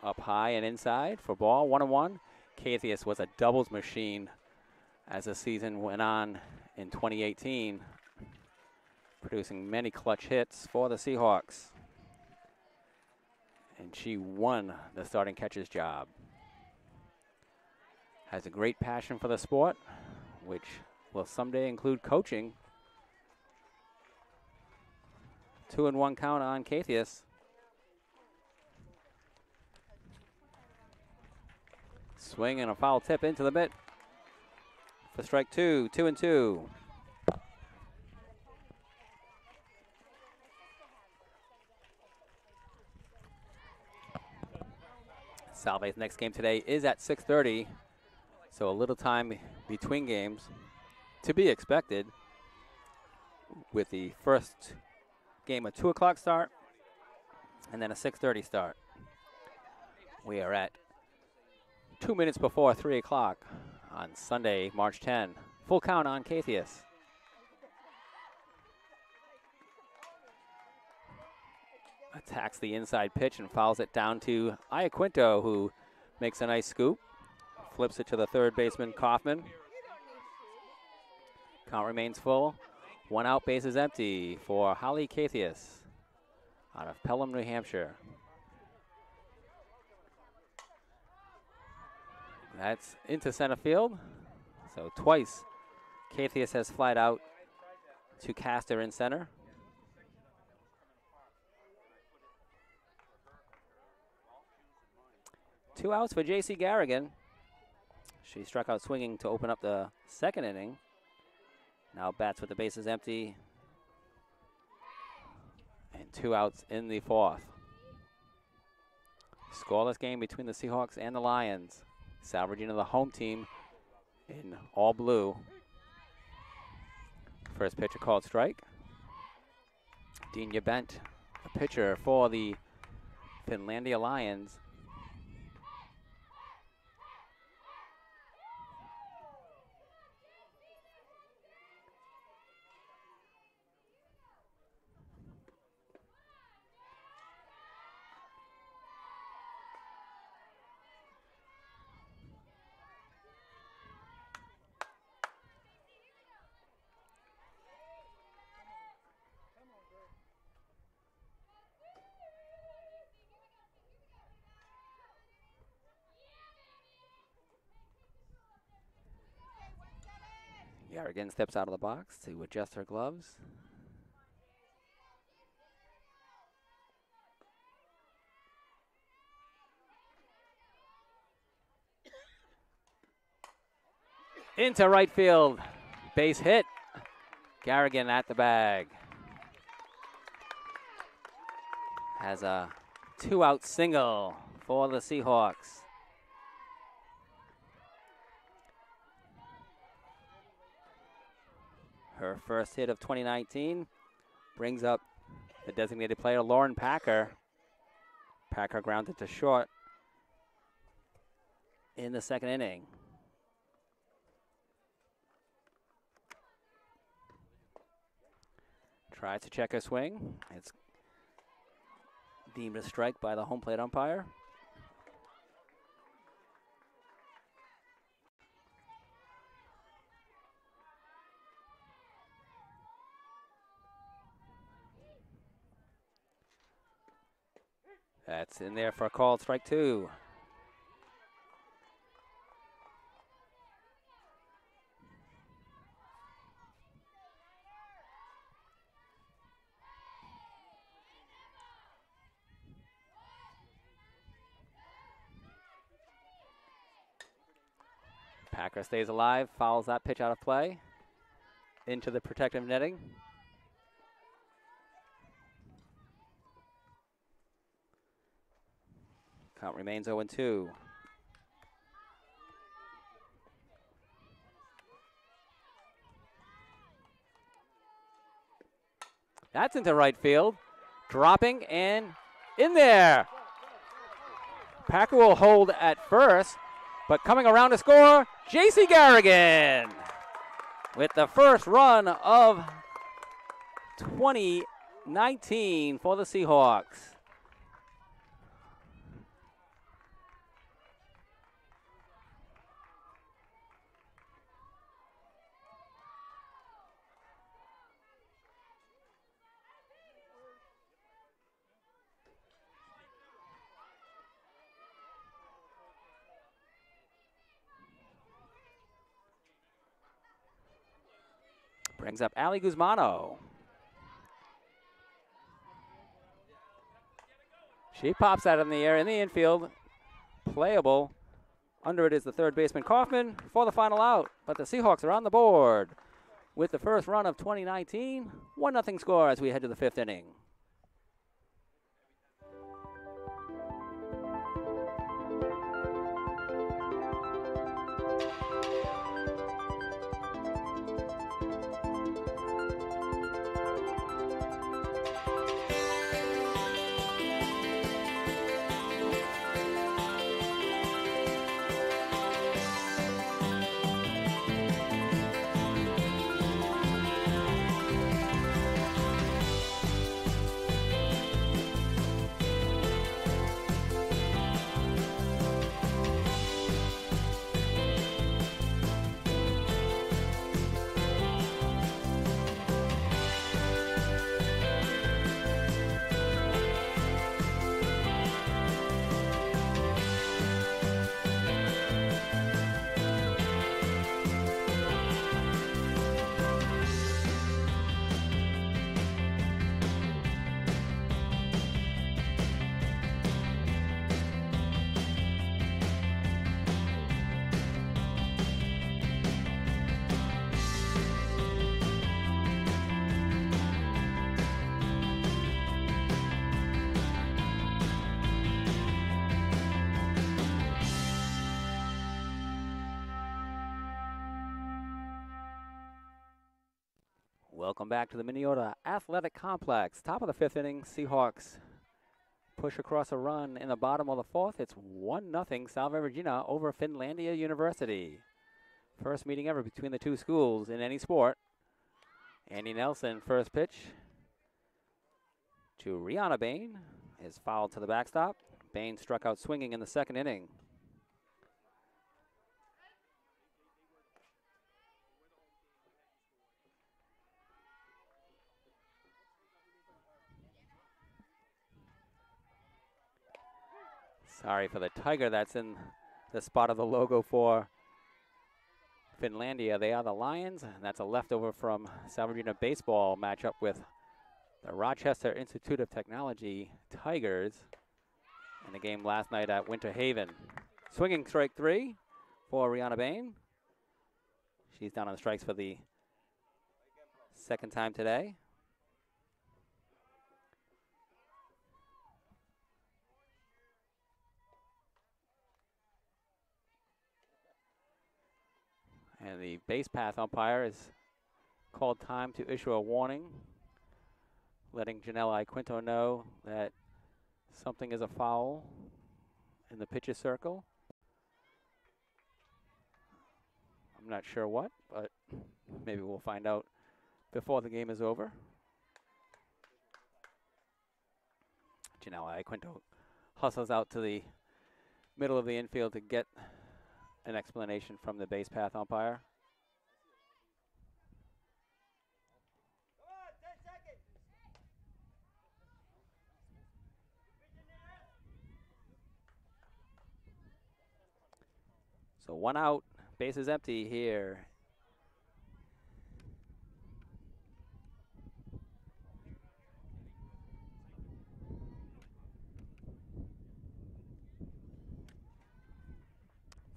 up high and inside for ball, 1-1. Cathius was a doubles machine as the season went on in 2018, producing many clutch hits for the Seahawks. And she won the starting catcher's job. Has a great passion for the sport, which will someday include coaching. 2-1 count on Cathius. Swing and a foul tip into the mitt for strike two, 2-2. Salve's next game today is at 6:30, so a little time between games to be expected, with the first game a 2 o'clock start and then a 6:30 start. We are at 2 minutes before 3 o'clock on Sunday, March 10. Full count on Cathius. Attacks the inside pitch and fouls it down to Iaquinto, who makes a nice scoop. Flips it to the third baseman, Kaufman. Count remains full. 1 out, base is empty for Holly Cathius out of Pelham, New Hampshire. That's into center field. So twice Cathius has flied out to Castor in center. Two outs for J.C. Garrigan. She struck out swinging to open up the second inning. Now bats with the bases empty. And 2 outs in the fourth. Scoreless game between the Seahawks and the Lions. Salve Regina, the home team, in all blue. First pitcher called strike. Dina Bent, the pitcher for the Finlandia Lions. Garrigan steps out of the box to adjust her gloves. Into right field. Base hit. Garrigan at the bag. Has a 2-out single for the Seahawks. Her first hit of 2019 brings up the designated player, Lauren Packer. Packer grounded to short in the second inning. Tries to check her swing. It's deemed a strike by the home plate umpire. That's in there for a called strike 2. Packer stays alive, fouls that pitch out of play into the protective netting. Count remains 0-2. That's into right field. Dropping and in there. Packer will hold at first, but coming around to score, J.C. Garrigan with the first run of 2019 for the Seahawks. Brings up Ali Guzmano. She pops out in the air in the infield. Playable. Under it is the third baseman Kaufman for the final out. But the Seahawks are on the board with the first run of 2019. 1-0 score as we head to the fifth inning. Welcome back to the Minneota Athletic Complex. Top of the fifth inning, Seahawks push across a run in the bottom of the fourth. It's 1-0 Salve Regina over Finlandia University. First meeting ever between the two schools in any sport. Andy Nelson, first pitch to Rihanna Bain, is fouled to the backstop. Bain struck out swinging in the second inning. Sorry for the tiger that's in the spot of the logo for Finlandia. They are the Lions, and that's a leftover from Salve Regina baseball matchup with the Rochester Institute of Technology Tigers in the game last night at Winter Haven. Swinging strike three for Rihanna Bain. She's down on strikes for the second time today. And the base path umpire has called time to issue a warning, letting Janelle Iquinto know that something is a foul in the pitcher circle. I'm not sure what, but maybe we'll find out before the game is over. Janelle Iquinto hustles out to the middle of the infield to get an explanation from the base path umpire. So 1 out, base is empty here.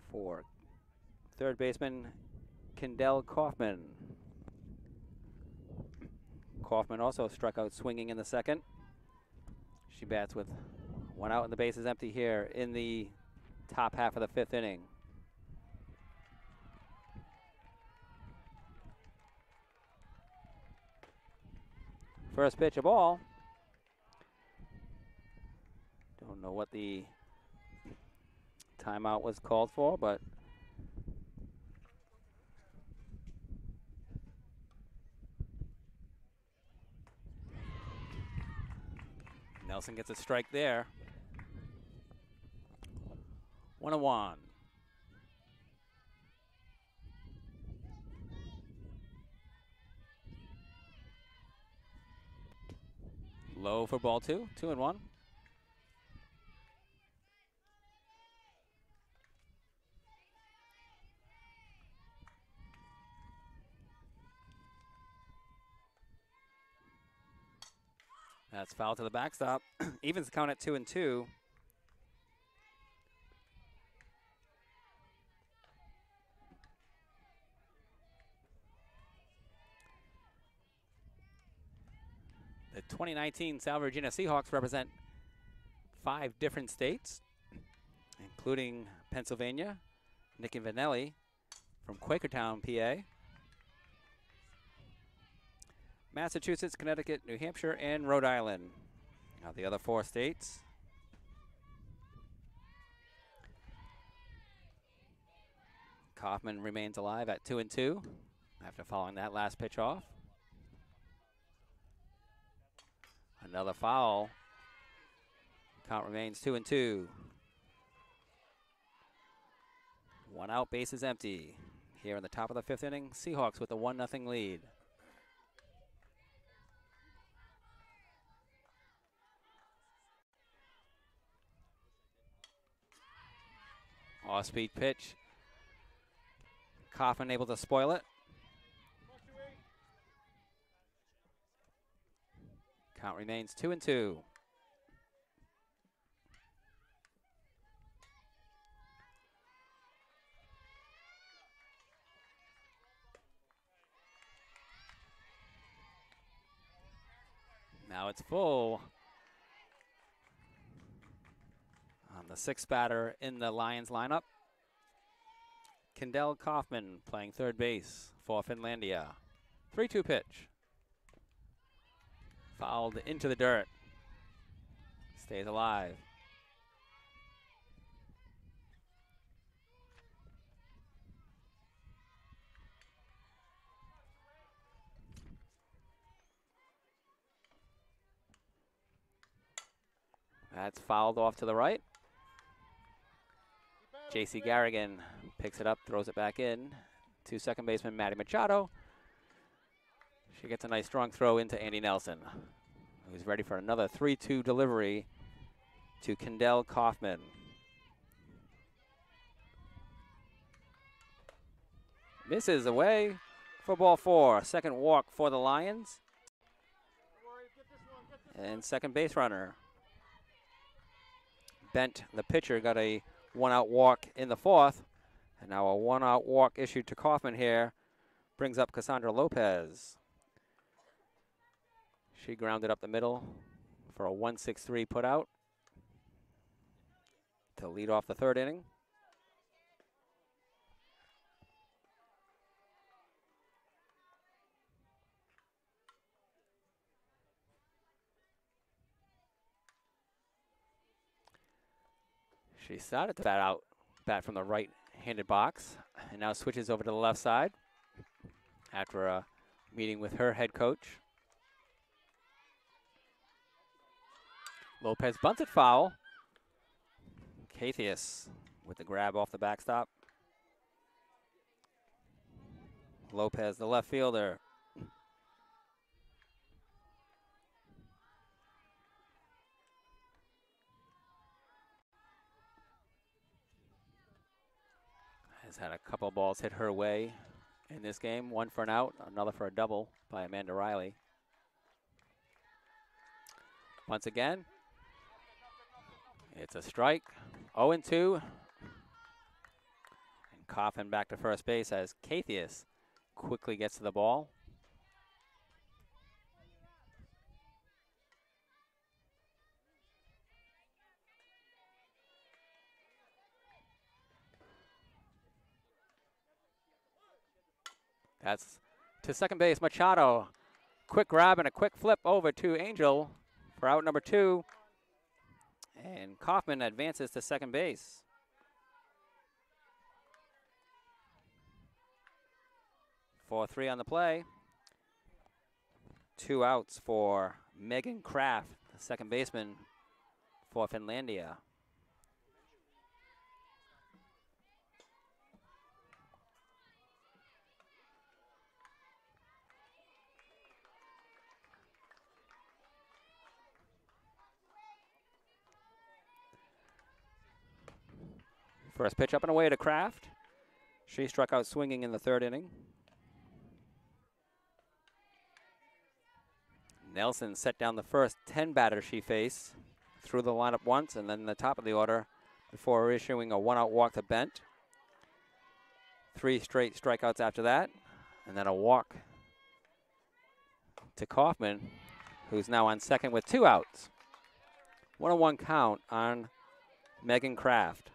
For third baseman Kendall Kaufman. Kaufman also struck out swinging in the second. She bats with 1 out and the base is empty here in the top half of the fifth inning. First pitch, a ball. Don't know what the timeout was called for, but Nelson gets a strike there. 1-1. Low for ball two, 2-1. That's foul to the backstop. Evens the count at 2-2. The 2019 Salve Regina Seahawks represent 5 different states, including Pennsylvania, Nicky Vanelli from Quakertown, PA, Massachusetts, Connecticut, New Hampshire, and Rhode Island. Now the other 4 states. Kaufman remains alive at 2-2 after following that last pitch off. Another foul. Count remains 2-2. 1 out, base is empty. Here in the top of the 5th inning, Seahawks with a 1-0 lead. Off-speed pitch. Kaufman able to spoil it. Count remains 2-2. Now it's full. On the 6th batter in the Lions lineup, Kendall Kaufman playing third base for Finlandia. 3-2 pitch. Fouled into the dirt. Stays alive. That's fouled off to the right. J.C. Garrigan picks it up, throws it back in to second baseman Matty Machado. She gets a nice strong throw into Andy Nelson, who's ready for another 3-2 delivery to Kendall Kaufman. Misses away for ball 4. Second walk for the Lions. And second base runner. Bent, the pitcher, got a 1-out walk in the 4th. And now a 1-out walk issued to Kaufman here brings up Cassandra Lopez. She grounded up the middle for a 1-6-3 putout to lead off the 3rd inning. She started to bat from the right-handed box and now switches over to the left side after a meeting with her head coach. Lopez bunts it foul. Cathius with the grab off the backstop. Lopez, the left fielder. Has had a couple balls hit her way in this game. One for an out, another for a double by Amanda Riley. Once again, it's a strike. 0-2. And Kaufman back to first base as Cathius quickly gets to the ball. That's to second base, Machado. Quick grab and a quick flip over to Angel for out number 2. And Kaufman advances to second base. For 3 on the play. 2 outs for Megan Kraft, the second baseman for Finlandia. First pitch up and away to Kraft. She struck out swinging in the 3rd inning. Nelson set down the first 10 batters she faced through the lineup once and then the top of the order before issuing a one-out walk to Bent. 3 straight strikeouts after that, and then a walk to Kaufman, who's now on second with 2 outs. 1-1 count on Megan Kraft.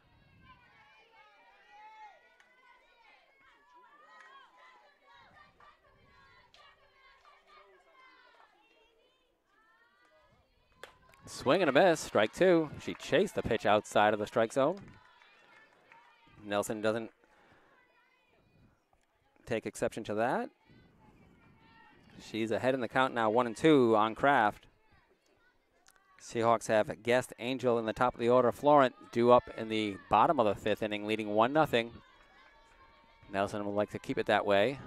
Swing and a miss, strike 2. She chased the pitch outside of the strike zone. Nelson doesn't take exception to that. She's ahead in the count now, 1-2 on Kraft. Seahawks have Guest, Angel in the top of the order. Florent due up in the bottom of the 5th inning, leading 1-0. Nelson would like to keep it that way.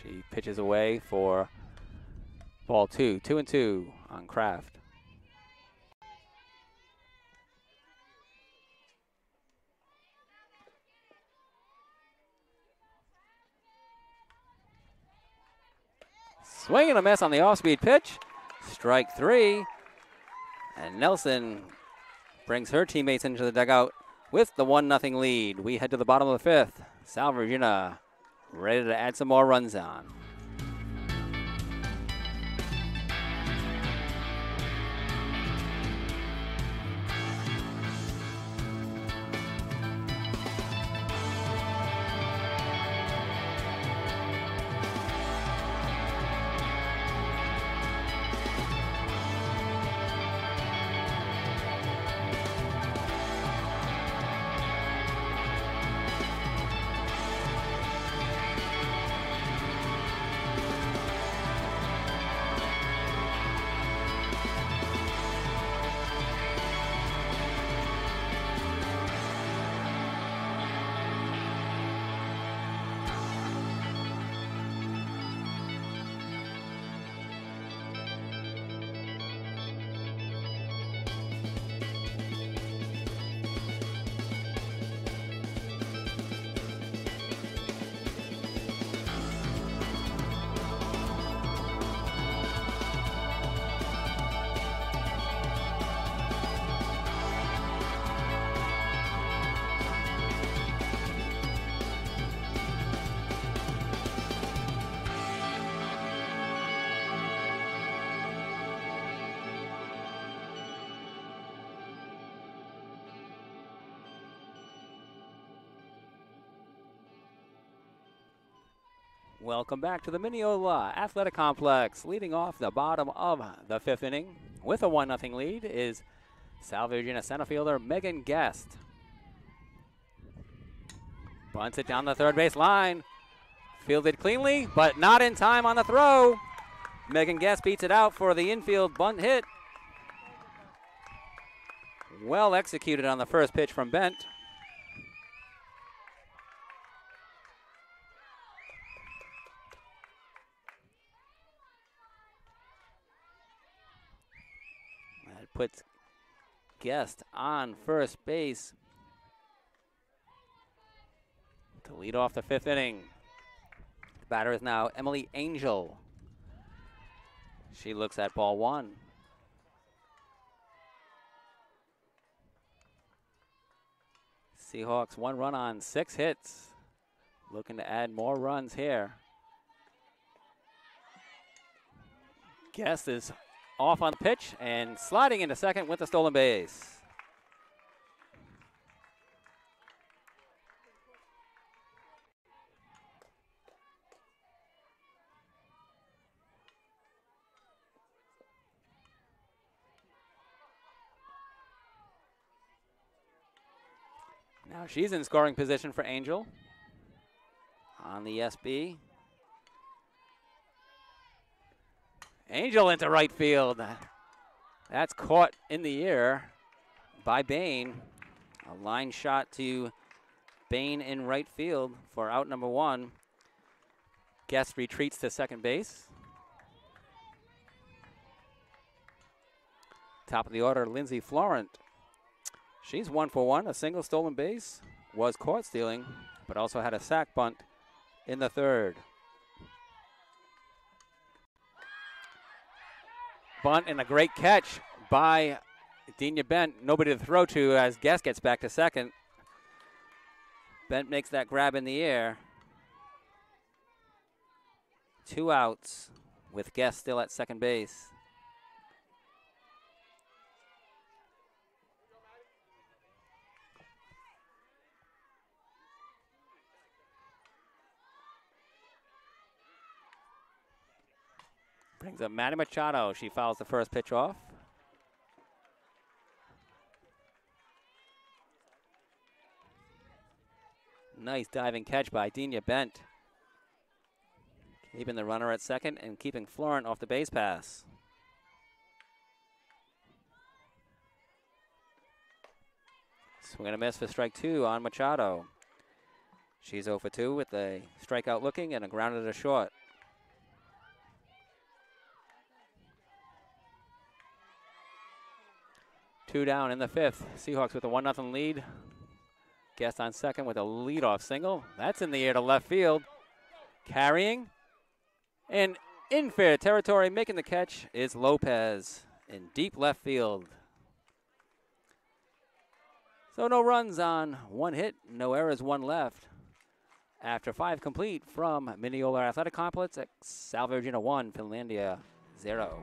She pitches away for ball 2, 2-2 on Kraft. Swing and a miss on the off-speed pitch. Strike 3. And Nelson brings her teammates into the dugout with the 1-0 lead. We head to the bottom of the 5th. Salve Regina ready to add some more runs on. Welcome back to the Mineola Athletic Complex. Leading off the bottom of the 5th inning with a 1-0 lead is Salve Regina center fielder Megan Guest. Bunts it down the third base line. Fielded cleanly, but not in time on the throw. Megan Guest beats it out for the infield bunt hit. Well executed on the first pitch from Bent. Puts Guest on first base to lead off the 5th inning. The batter is now Emily Angel. She looks at ball 1. Seahawks 1 run on 6 hits. Looking to add more runs here. Guest is off on the pitch and sliding into second with the stolen base. Now she's in scoring position for Angel on the SB. Angel into right field. That's caught in the air by Bain. A line shot to Bain in right field for out number 1. Guest retreats to second base. Top of the order, Lindsay Florent. She's 1 for 1. A single stolen base, was caught stealing, but also had a sac bunt in the 3rd. bunt and a great catch by Dina Bent. Nobody to throw to as Guest gets back to second. Bent makes that grab in the air. 2 outs with Guest still at second base. Brings up Maddie Machado. She fouls the first pitch off. Nice diving catch by Dina Bent. Keeping the runner at second and keeping Florent off the base pass. Swing and a miss for strike 2 on Machado. She's 0 for 2 with a strikeout looking and a grounded to short. Two down in the 5th. Seahawks with a 1-0 lead. Guest on second with a leadoff single. That's in the air to left field. Carrying. And in fair territory, making the catch is Lopez in deep left field. So no runs on 1 hit, no errors, 1 left. After 5 complete from Mineola Athletic Complex at Salve Regina 1, Finlandia 0.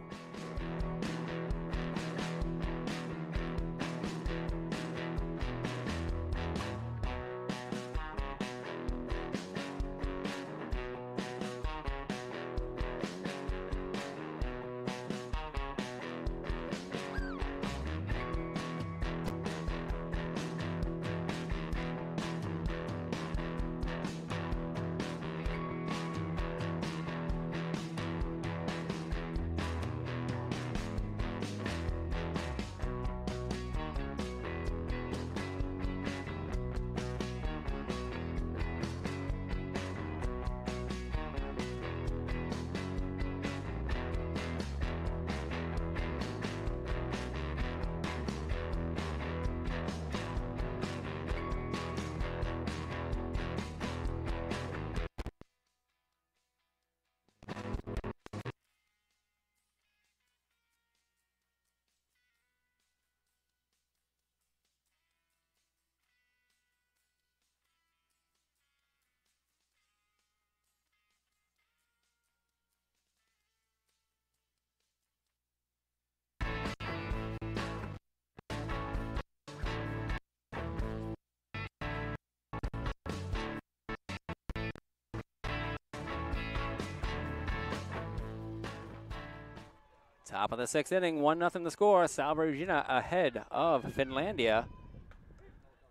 Top of the 6th inning, 1-0 the score. Salve Regina ahead of Finlandia.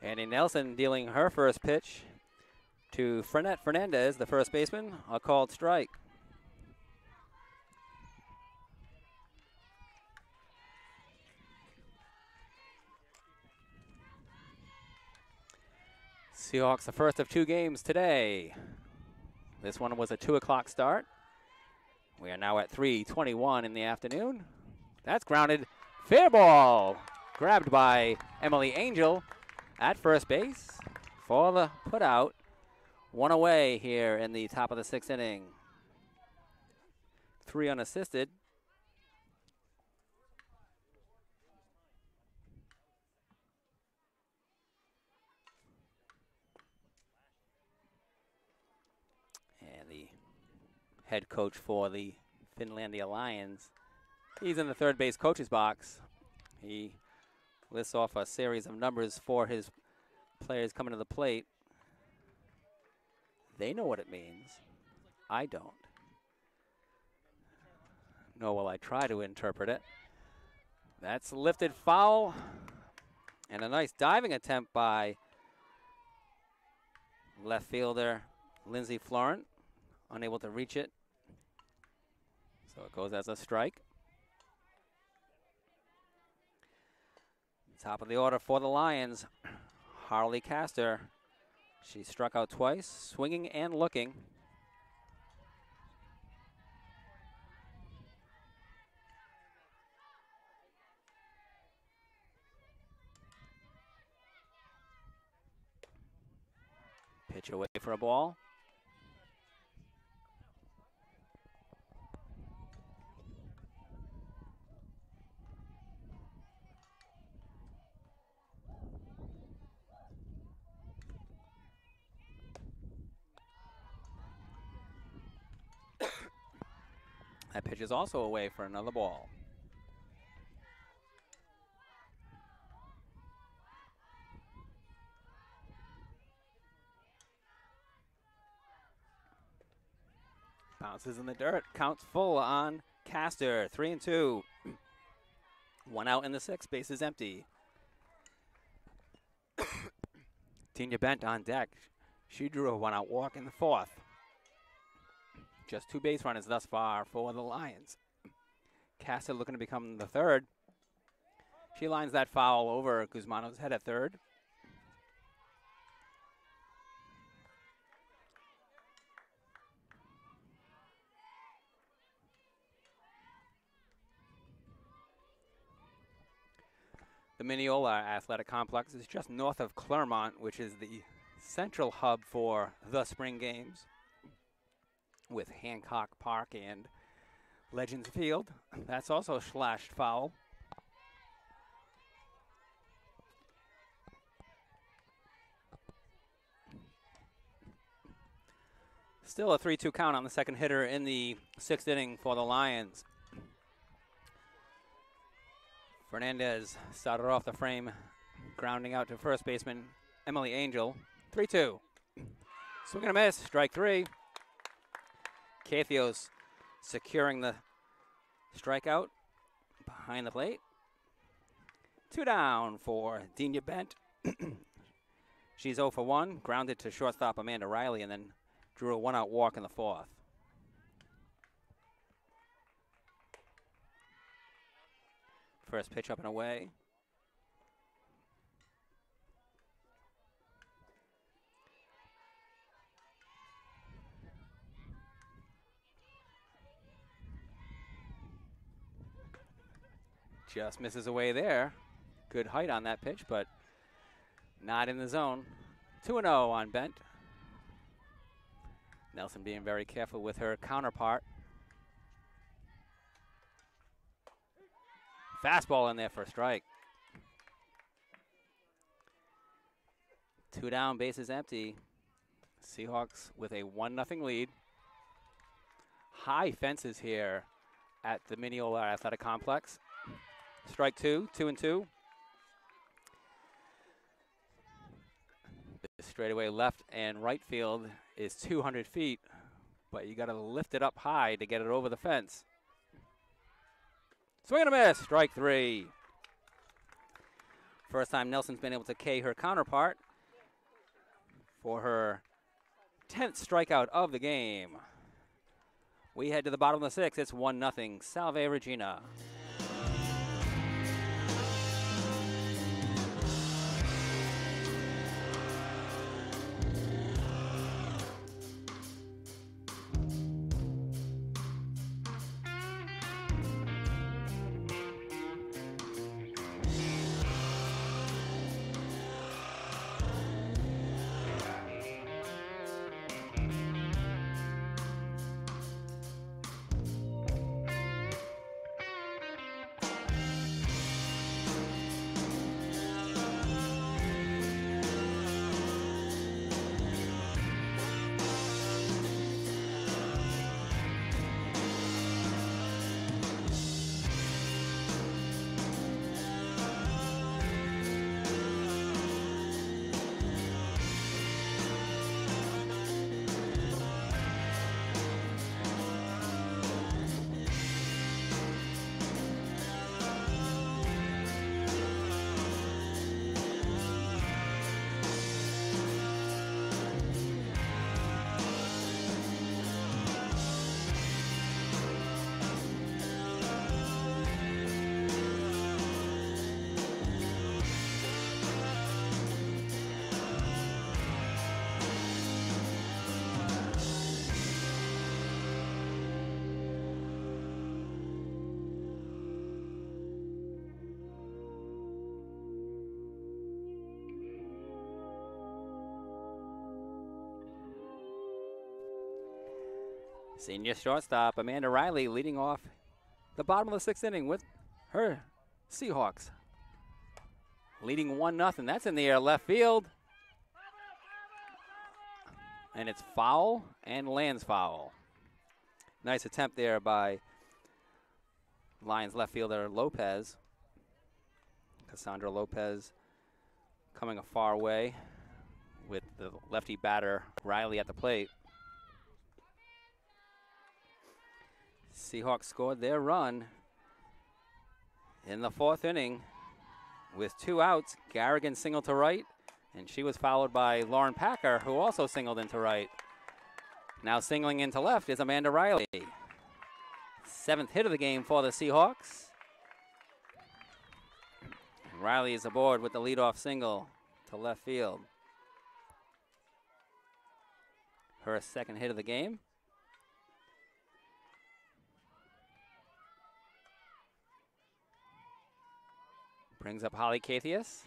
Annie Nelson dealing her first pitch to Frenette Fernandez, the first baseman, a called strike. Seahawks the first of 2 games today. This one was a 2 o'clock start. We are now at 3:21 in the afternoon. That's grounded. Fair ball. Grabbed by Emily Angel at first base for the putout. 1 away here in the top of the 6th inning. 3 unassisted. And the head coach for the Finlandia Lions, he's in the third base coach's box. He lists off a series of numbers for his players coming to the plate. They know what it means. I don't. Nor will I try to interpret it. That's lifted foul. And a nice diving attempt by left fielder Lindsay Florent. Unable to reach it. So it goes as a strike. Top of the order for the Lions, Harley Castor. She struck out twice, swinging and looking. Pitch away for a ball. That pitch is also away for another ball. Bounces in the dirt. Counts full on Castor. 3-2. One out in the sixth. Base is empty. Tina Bent on deck. She drew a one-out walk in the fourth. Just 2 base runners thus far for the Lions. Castor looking to become the third. She lines that foul over Guzmano's head at third. The Mineola Athletic Complex is just north of Claremont, which is the central hub for the spring games, with Hancock Park and Legends Field. That's also slashed foul. Still a 3-2 count on the second hitter in the sixth inning for the Lions. Fernandez started off the frame, grounding out to first baseman Emily Angel. 3-2. Swing and a miss, strike 3. Kathios securing the strikeout behind the plate. 2 down for Dina Bent. She's 0 for 1, grounded to shortstop Amanda Riley, and then drew a one-out walk in the fourth. First pitch up and away. Just misses away there. Good height on that pitch, but not in the zone. 2-0 on Bent. Nelson being very careful with her counterpart. Fastball in there for a strike. 2 down, bases empty. Seahawks with a 1-0 lead. High fences here at the Mineola Athletic Complex. Strike 2, 2-2. The straightaway left and right field is 200 feet, but you got to lift it up high to get it over the fence. Swing and a miss, strike 3. First time Nelson's been able to K her counterpart for her 10th strikeout of the game. We head to the bottom of the sixth. It's 1-0, Salve Regina. Senior shortstop Amanda Riley leading off the bottom of the sixth inning with her Seahawks. Leading 1-0. That's in the air left field. And it's foul and lands foul. Nice attempt there by Lions left fielder Lopez. Cassandra Lopez coming a far way with the lefty batter Riley at the plate. Seahawks scored their run in the 4th inning with 2 outs. Garrigan singled to right, and she was followed by Lauren Packer, who also singled into right. Now singling into left is Amanda Riley. 7th hit of the game for the Seahawks. And Riley is aboard with the leadoff single to left field. Her 2nd hit of the game. Brings up Holly Cathius.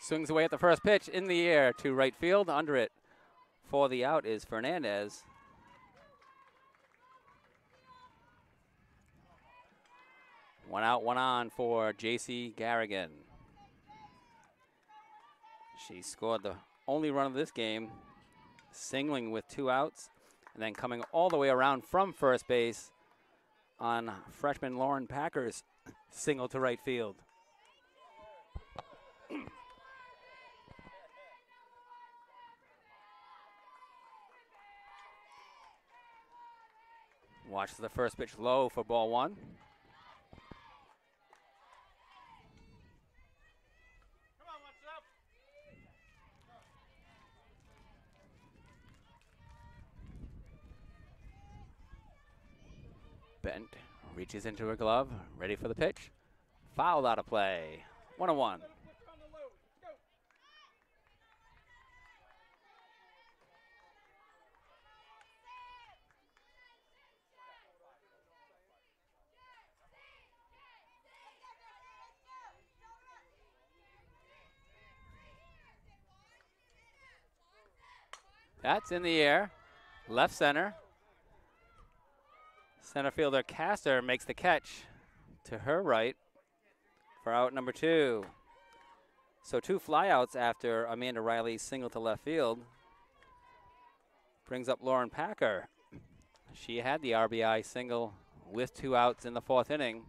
Swings away at the first pitch in the air to right field. Under it for the out is Fernandez. One out, one on for J.C. Garrigan. She scored the only run of this game, singling with 2 outs, and then coming all the way around from first base on freshman Lauren Packer's single to right field. Watch the first pitch low for ball 1. Bent, reaches into her glove, ready for the pitch. Fouled out of play. 1-1. That's in the air, left center. Center fielder Castor makes the catch to her right for out number 2. So 2 flyouts after Amanda Riley's single to left field. Brings up Lauren Packer. She had the RBI single with 2 outs in the 4th inning.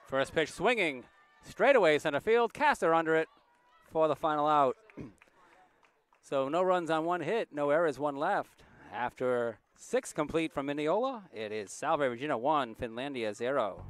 First pitch swinging, straightaway center field. Castor under it for the final out. So no runs on 1 hit, no errors, 1 left. After 6 complete from Mineola, it is Salve Regina 1, Finlandia 0.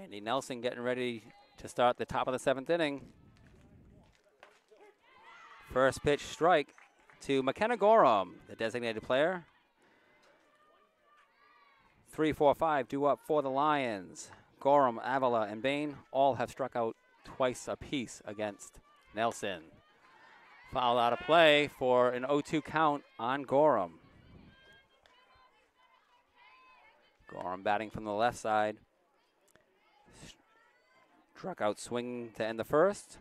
Andy Nelson getting ready to start the top of the 7th inning. First pitch strike to McKenna Gorham, the designated player. 3, 4, 5 due up for the Lions. Gorham, Avila, and Bain all have struck out twice apiece against Nelson. Foul out of play for an 0-2 count on Gorham. Gorham batting from the left side. Struck out swinging to end the 1st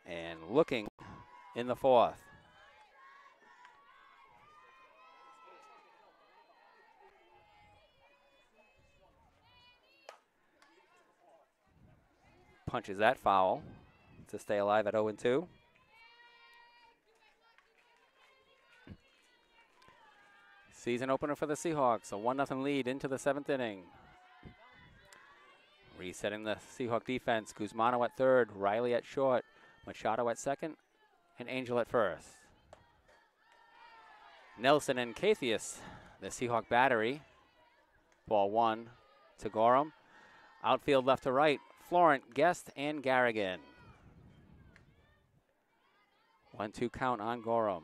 and looking in the 4th. punches that foul to stay alive at 0-2. Season opener for the Seahawks, a 1-0 lead into the 7th inning. Resetting the Seahawk defense, Guzmano at third, Riley at short, Machado at second, and Angel at first. Nelson and Cathius, the Seahawk battery. Ball 1 to Gorham. Outfield left to right, Florent, Guest, and Garrigan. 1-2 count on Gorham.